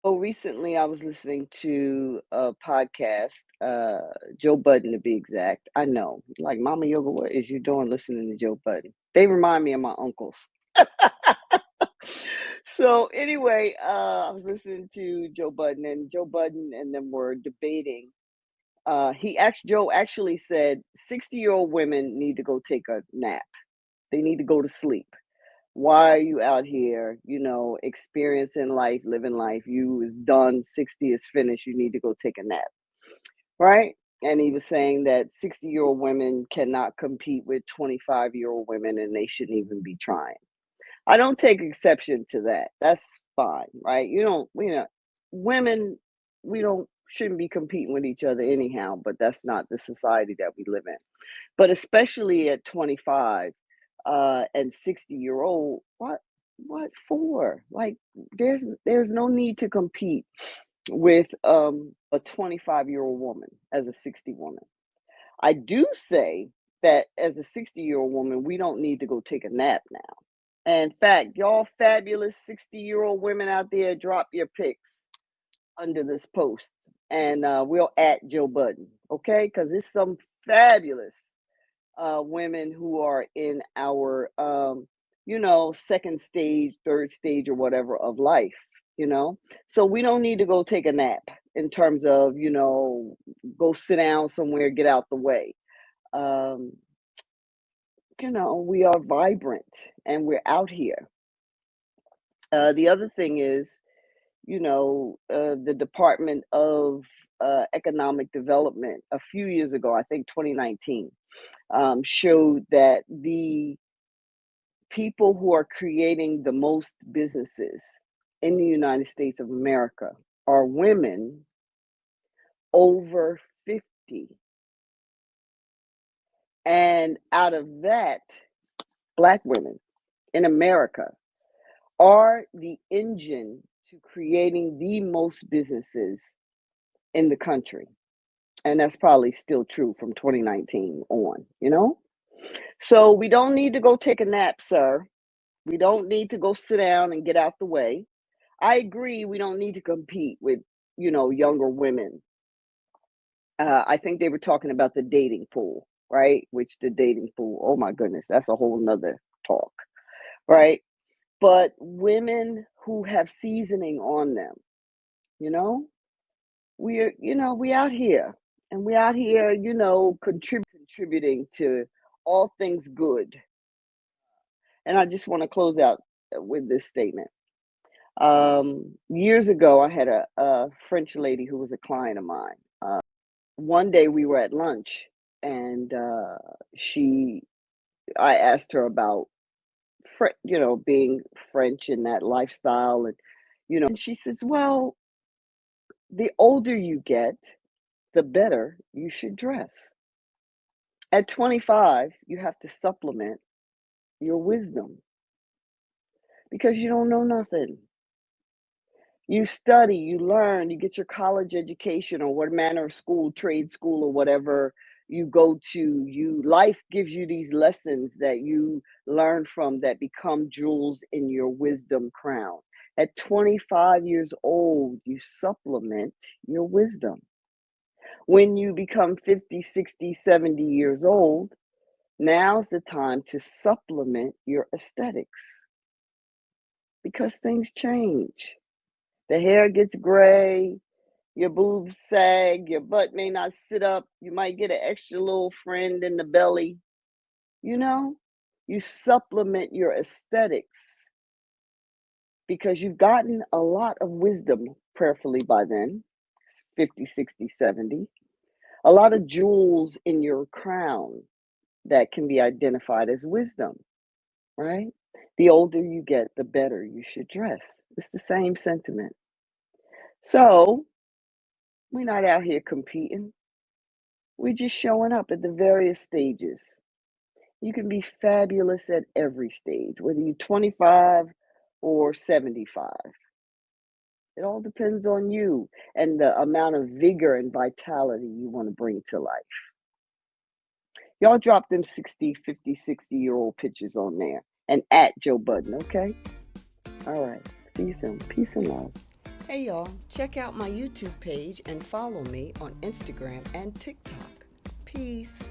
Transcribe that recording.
So recently I was listening to a podcast, Joe Budden to be exact. I know, like Mama Yoga, what is you doing listening to Joe Budden? They remind me of my uncles. So anyway, I was listening to Joe Budden, and Joe Budden and them were debating. Joe actually said 60-year-old women need to go take a nap. They need to go to sleep. Why are you out here, experiencing life, living life? You is done, 60 is finished, you need to go take a nap, right? And he was saying that 60-year-old women cannot compete with 25-year-old women and they shouldn't even be trying. I don't take exception to that. That's fine, right? Women, we don't shouldn't be competing with each other anyhow, but that's not the society that we live in. But especially at 25 and 60-year old, what for? Like there's no need to compete with a 25-year-old woman as a 60 woman. I do say that as a 60-year-old woman, we don't need to go take a nap now. In fact, y'all fabulous 60-year-old women out there, drop your pics under this post and we'll at Joe Budden, okay? Because it's some fabulous women who are in our, second stage, third stage, or whatever of life, you know? So we don't need to go take a nap in terms of, go sit down somewhere, get out the way. Um, we are vibrant and we're out here. The other thing is, the Department of Economic Development a few years ago, I think 2019, showed that the people who are creating the most businesses in the United States of America are women over 50. And out of that, Black women in America are the engine to creating the most businesses in the country. And that's probably still true from 2019 on. So we don't need to go take a nap, sir. We don't need to go sit down and get out the way. I agree, we don't need to compete with, younger women. I think they were talking about the dating pool, right? Which the dating pool, oh my goodness, that's a whole nother talk, right? But women who have seasoning on them, you know, we out here and we out here, contributing to all things good. And I just want to close out with this statement. Years ago, I had a French lady who was a client of mine. One day we were at lunch and I asked her about, being French and that lifestyle. And she says, well, the older you get, the better you should dress. At 25, you have to supplement your wisdom because you don't know nothing. You study, you learn, you get your college education or what manner of school, trade school or whatever you go to. Life gives you these lessons that you learn from that become jewels in your wisdom crown. At 25 years old, you supplement your wisdom. When you become 50, 60, 70 years old, now's the time to supplement your aesthetics because things change. The hair gets gray, your boobs sag, your butt may not sit up, you might get an extra little friend in the belly. You know, you supplement your aesthetics because you've gotten a lot of wisdom prayerfully by then, 50, 60, 70. A lot of jewels in your crown that can be identified as wisdom, right? The older you get, the better you should dress. It's the same sentiment. So, we're not out here competing. We're just showing up at the various stages. You can be fabulous at every stage, whether you're 25 or 75. It all depends on you and the amount of vigor and vitality you want to bring to life. Y'all drop them 60, 50, 60-year-old pictures on there and at Joe Budden, okay? All right. See you soon. Peace and love. Hey y'all, check out my YouTube page and follow me on Instagram and TikTok. Peace.